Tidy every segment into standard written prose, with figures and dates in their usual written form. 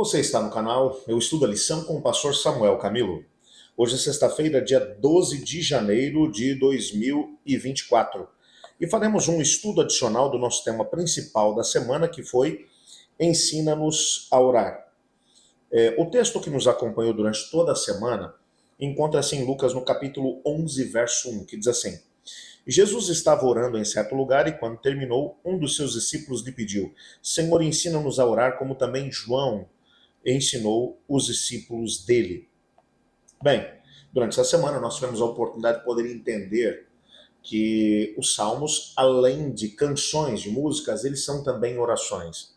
Você está no canal Eu Estudo a Lição com o pastor Samuel Camilo. Hoje é sexta-feira, dia 12 de janeiro de 2024. E faremos um estudo adicional do nosso tema principal da semana, que foi Ensina-nos a orar. O texto que nos acompanhou durante toda a semana encontra-se em Lucas no capítulo 11, verso 1, que diz assim: Jesus estava orando em certo lugar e, quando terminou, um dos seus discípulos lhe pediu: Senhor, ensina-nos a orar, como também João ensinou os discípulos dele. Bem, durante essa semana nós tivemos a oportunidade de poder entender que os salmos, além de canções, de músicas, eles são também orações.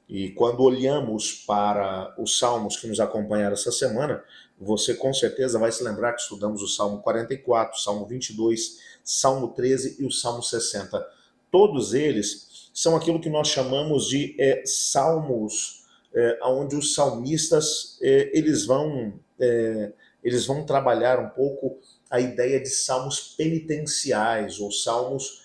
E quando olhamos para os salmos que nos acompanharam essa semana, você com certeza vai se lembrar que estudamos o Salmo 44, Salmo 22, Salmo 13 e o Salmo 60. Todos eles são aquilo que nós chamamos de salmos, onde os salmistas eles vão trabalhar um pouco a ideia de salmos penitenciais, ou salmos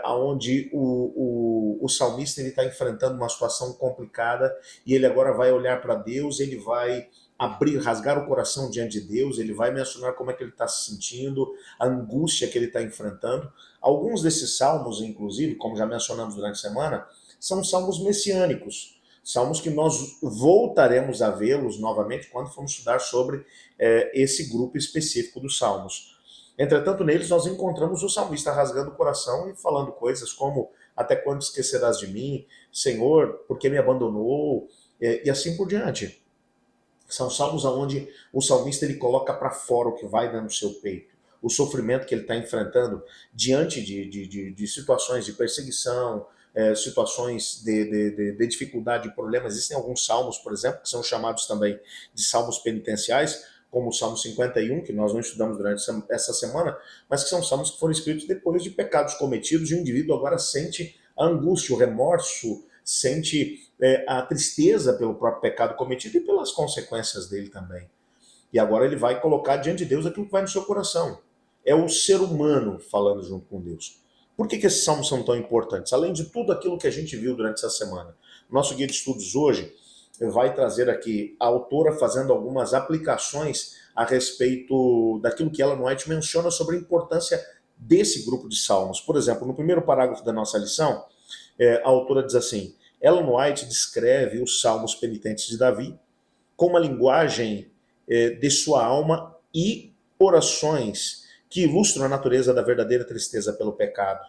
onde o salmista está enfrentando uma situação complicada e ele agora vai olhar para Deus, ele vai abrir, rasgar o coração diante de Deus, ele vai mencionar como é que ele está se sentindo, a angústia que ele está enfrentando. Alguns desses salmos, inclusive, como já mencionamos durante a semana, são salmos messiânicos, salmos que nós voltaremos a vê-los novamente quando formos estudar sobre esse grupo específico dos salmos. Entretanto, neles nós encontramos o salmista rasgando o coração e falando coisas como: até quando esquecerás de mim? Senhor, por que me abandonou? E assim por diante. São salmos onde o salmista ele coloca para fora o que vai dentro do seu peito, o sofrimento que ele está enfrentando diante de situações de perseguição, situações de dificuldade, de problemas. Existem alguns salmos, por exemplo, que são chamados também de salmos penitenciais, como o Salmo 51, que nós não estudamos durante essa semana, mas que são salmos que foram escritos depois de pecados cometidos, e o indivíduo agora sente a angústia, o remorso, sente a tristeza pelo próprio pecado cometido e pelas consequências dele também. E agora ele vai colocar diante de Deus aquilo que vai no seu coração. É o ser humano falando junto com Deus. Por que esses salmos são tão importantes? Além de tudo aquilo que a gente viu durante essa semana. Nosso guia de estudos hoje vai trazer aqui a autora fazendo algumas aplicações a respeito daquilo que Ellen White menciona sobre a importância desse grupo de salmos. Por exemplo, no primeiro parágrafo da nossa lição, a autora diz assim: Ellen White descreve os salmos penitentes de Davi com uma linguagem de sua alma e orações que ilustram a natureza da verdadeira tristeza pelo pecado.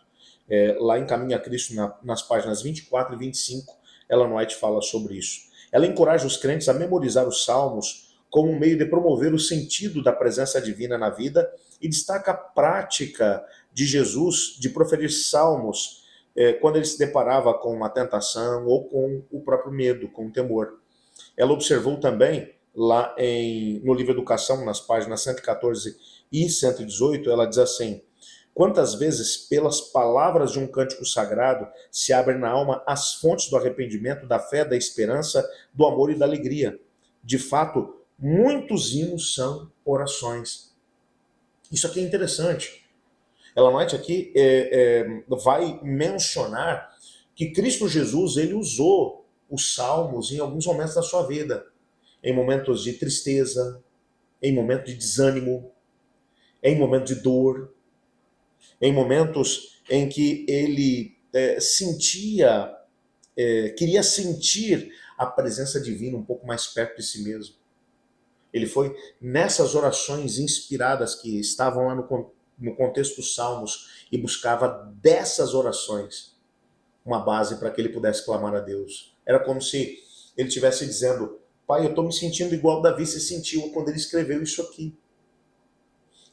Lá em Caminho a Cristo, nas páginas 24 e 25, Ellen White fala sobre isso. Ela encoraja os crentes a memorizar os salmos como um meio de promover o sentido da presença divina na vida e destaca a prática de Jesus de proferir salmos quando ele se deparava com uma tentação ou com o próprio medo, com o temor. Ela observou também, lá no livro Educação, nas páginas 114 e 118, ela diz assim: quantas vezes, pelas palavras de um cântico sagrado, se abrem na alma as fontes do arrependimento, da fé, da esperança, do amor e da alegria. De fato, muitos hinos são orações. Isso aqui é interessante. Ellen White aqui vai mencionar que Cristo Jesus ele usou os salmos em alguns momentos da sua vida. Em momentos de tristeza, em momentos de desânimo, em momentos de dor, em momentos em que ele queria sentir a presença divina um pouco mais perto de si mesmo. Ele foi nessas orações inspiradas que estavam lá no contexto dos Salmos e buscava dessas orações uma base para que ele pudesse clamar a Deus. Era como se ele estivesse dizendo: Pai, eu estou me sentindo igual Davi se sentiu quando ele escreveu isso aqui.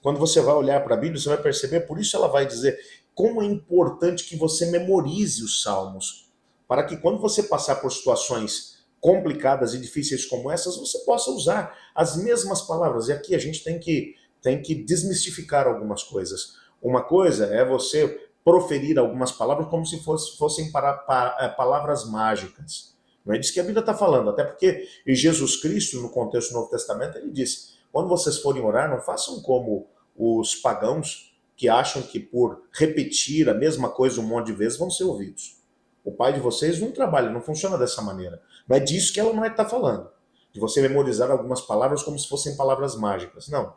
Quando você vai olhar para a Bíblia, você vai perceber, por isso ela vai dizer como é importante que você memorize os salmos, para que quando você passar por situações complicadas e difíceis como essas, você possa usar as mesmas palavras. E aqui a gente tem que desmistificar algumas coisas. Uma coisa é você proferir algumas palavras como se fossem palavras mágicas. Não é disso que a Bíblia está falando, até porque Jesus Cristo, no contexto do Novo Testamento, ele disse: quando vocês forem orar, não façam como os pagãos que acham que por repetir a mesma coisa um monte de vezes vão ser ouvidos. O pai de vocês não trabalha, não funciona dessa maneira. Não é disso que ela não está falando. De você memorizar algumas palavras como se fossem palavras mágicas. Não.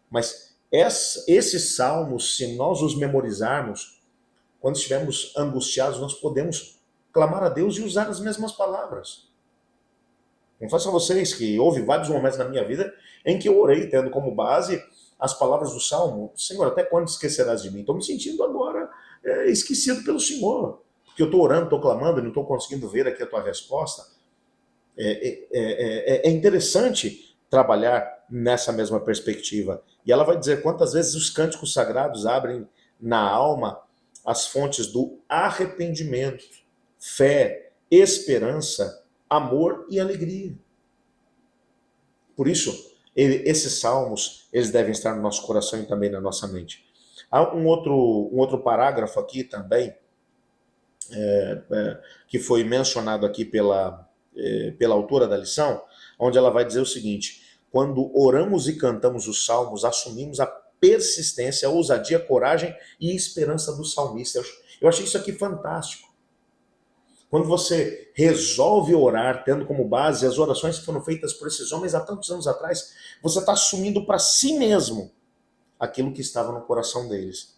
Mas esses salmos, se nós os memorizarmos, quando estivermos angustiados, nós podemos clamar a Deus e usar as mesmas palavras. Confesso a vocês que houve vários momentos na minha vida em que eu orei tendo como base as palavras do Salmo. Senhor, até quando esquecerás de mim? Estou me sentindo agora esquecido pelo Senhor. Porque eu estou orando, estou clamando e não estou conseguindo ver aqui a tua resposta. É interessante trabalhar nessa mesma perspectiva. E ela vai dizer quantas vezes os cânticos sagrados abrem na alma as fontes do arrependimento, fé, esperança, amor e alegria. Por isso, esses salmos, eles devem estar no nosso coração e também na nossa mente. Há um outro parágrafo aqui também, que foi mencionado aqui pela autora da lição, onde ela vai dizer o seguinte: quando oramos e cantamos os salmos, assumimos a persistência, a ousadia, a coragem e a esperança do salmista. Eu achei isso aqui fantástico. Quando você resolve orar, tendo como base as orações que foram feitas por esses homens há tantos anos atrás, você está assumindo para si mesmo aquilo que estava no coração deles.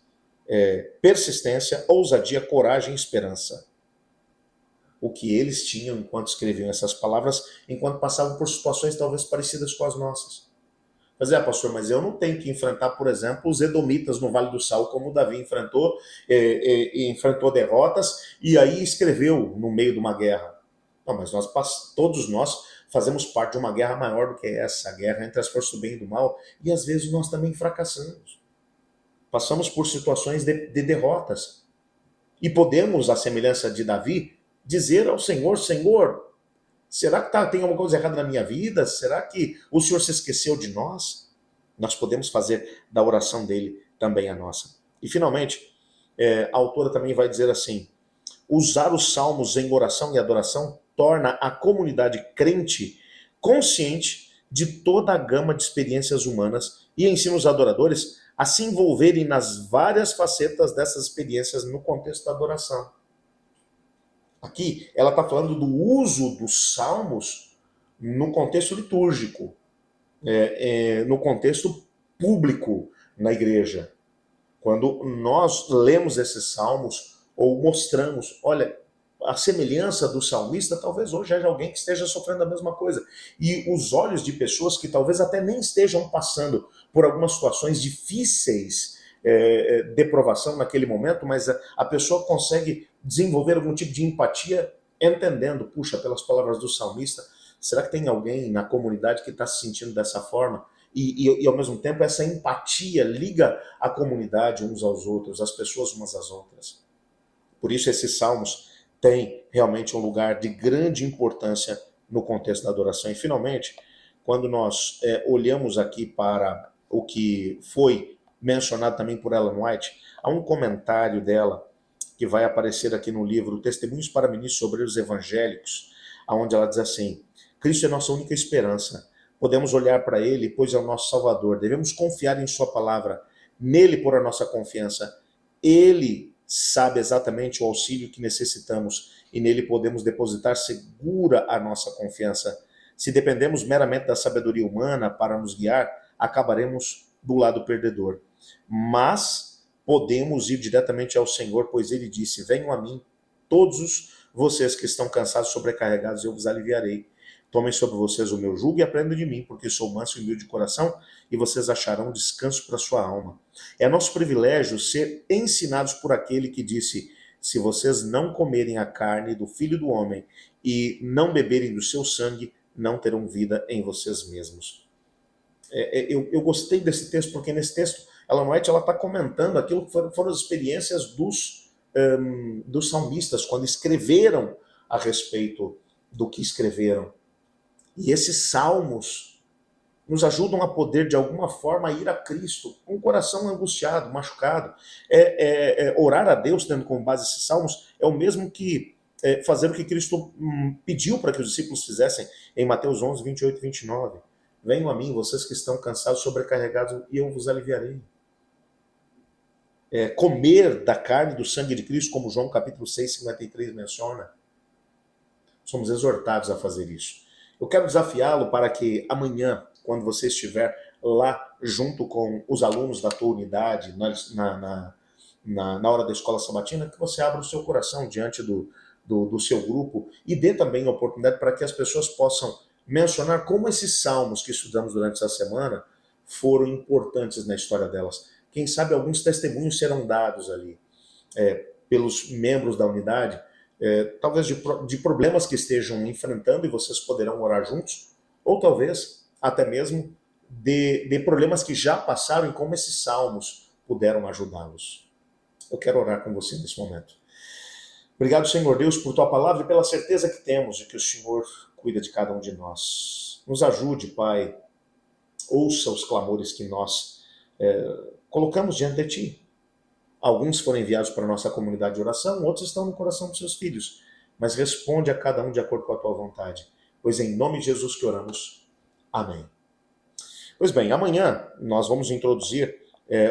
Persistência, ousadia, coragem e esperança. O que eles tinham enquanto escreviam essas palavras, enquanto passavam por situações talvez parecidas com as nossas. Mas pastor, mas eu não tenho que enfrentar, por exemplo, os edomitas no Vale do Sal, como o Davi enfrentou, enfrentou derrotas e aí escreveu no meio de uma guerra. Não, mas todos nós fazemos parte de uma guerra maior do que essa, a guerra entre as forças do bem e do mal, e às vezes nós também fracassamos. Passamos por situações de derrotas. E podemos, à semelhança de Davi, dizer ao Senhor: Senhor, será que tem alguma coisa errada na minha vida? Será que o Senhor se esqueceu de nós? Nós podemos fazer da oração dele também a nossa. E finalmente, a autora também vai dizer assim: usar os salmos em oração e adoração torna a comunidade crente consciente de toda a gama de experiências humanas e ensina os adoradores a se envolverem nas várias facetas dessas experiências no contexto da adoração. Aqui, ela está falando do uso dos salmos no contexto litúrgico, no contexto público na igreja. Quando nós lemos esses salmos ou mostramos, olha, a semelhança do salmista, talvez hoje haja alguém que esteja sofrendo a mesma coisa. E os olhos de pessoas que talvez até nem estejam passando por algumas situações difíceis de provação naquele momento, mas a pessoa consegue desenvolver algum tipo de empatia, entendendo, puxa, pelas palavras do salmista, será que tem alguém na comunidade que está se sentindo dessa forma? E ao mesmo tempo essa empatia liga a comunidade uns aos outros, as pessoas umas às outras. Por isso esses salmos têm realmente um lugar de grande importância no contexto da adoração. E finalmente, quando nós olhamos aqui para o que foi mencionado também por Ellen White, há um comentário dela que vai aparecer aqui no livro Testemunhos para Ministros sobre os Evangélicos, onde ela diz assim: Cristo é nossa única esperança. Podemos olhar para ele, pois é o nosso Salvador. Devemos confiar em sua palavra, nele pôr a nossa confiança. Ele sabe exatamente o auxílio que necessitamos e nele podemos depositar segura a nossa confiança. Se dependemos meramente da sabedoria humana para nos guiar, acabaremos do lado perdedor. Mas podemos ir diretamente ao Senhor, pois ele disse: venham a mim todos vocês que estão cansados e sobrecarregados, eu vos aliviarei. Tomem sobre vocês o meu jugo e aprendam de mim, porque sou manso e humilde de coração, e vocês acharão descanso para a sua alma. É nosso privilégio ser ensinados por aquele que disse: se vocês não comerem a carne do Filho do Homem e não beberem do seu sangue, não terão vida em vocês mesmos. Eu gostei desse texto, porque nesse texto Ellen White está comentando aquilo que foram as experiências dos salmistas, quando escreveram a respeito do que escreveram. E esses salmos nos ajudam a poder, de alguma forma, ir a Cristo com o coração angustiado, machucado. Orar a Deus, tendo como base esses salmos, é o mesmo que fazer o que Cristo pediu para que os discípulos fizessem em Mateus 11, 28 e 29. Venham a mim, vocês que estão cansados, sobrecarregados, e eu vos aliviarei. comer da carne e do sangue de Cristo, como João capítulo 6, 53 menciona. Somos exortados a fazer isso. Eu quero desafiá-lo para que amanhã, quando você estiver lá junto com os alunos da tua unidade, na hora da escola sabatina, que você abra o seu coração diante do seu grupo e dê também a oportunidade para que as pessoas possam mencionar como esses salmos que estudamos durante essa semana foram importantes na história delas. Quem sabe alguns testemunhos serão dados ali pelos membros da unidade, talvez de problemas que estejam enfrentando e vocês poderão orar juntos, ou talvez até mesmo de problemas que já passaram e como esses salmos puderam ajudá-los. Eu quero orar com você nesse momento. Obrigado, Senhor Deus, por tua palavra e pela certeza que temos de que o Senhor cuida de cada um de nós. Nos ajude, Pai, ouça os clamores que nós colocamos diante de ti. Alguns foram enviados para a nossa comunidade de oração, outros estão no coração dos seus filhos. Mas responde a cada um de acordo com a tua vontade. Pois é em nome de Jesus que oramos. Amém. Pois bem, amanhã nós vamos introduzir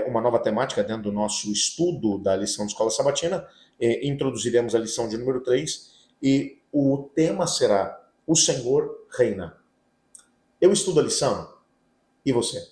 uma nova temática dentro do nosso estudo da lição de Escola Sabatina. Introduziremos a lição de número 3 e o tema será: O Senhor Reina. Eu estudo a lição e você?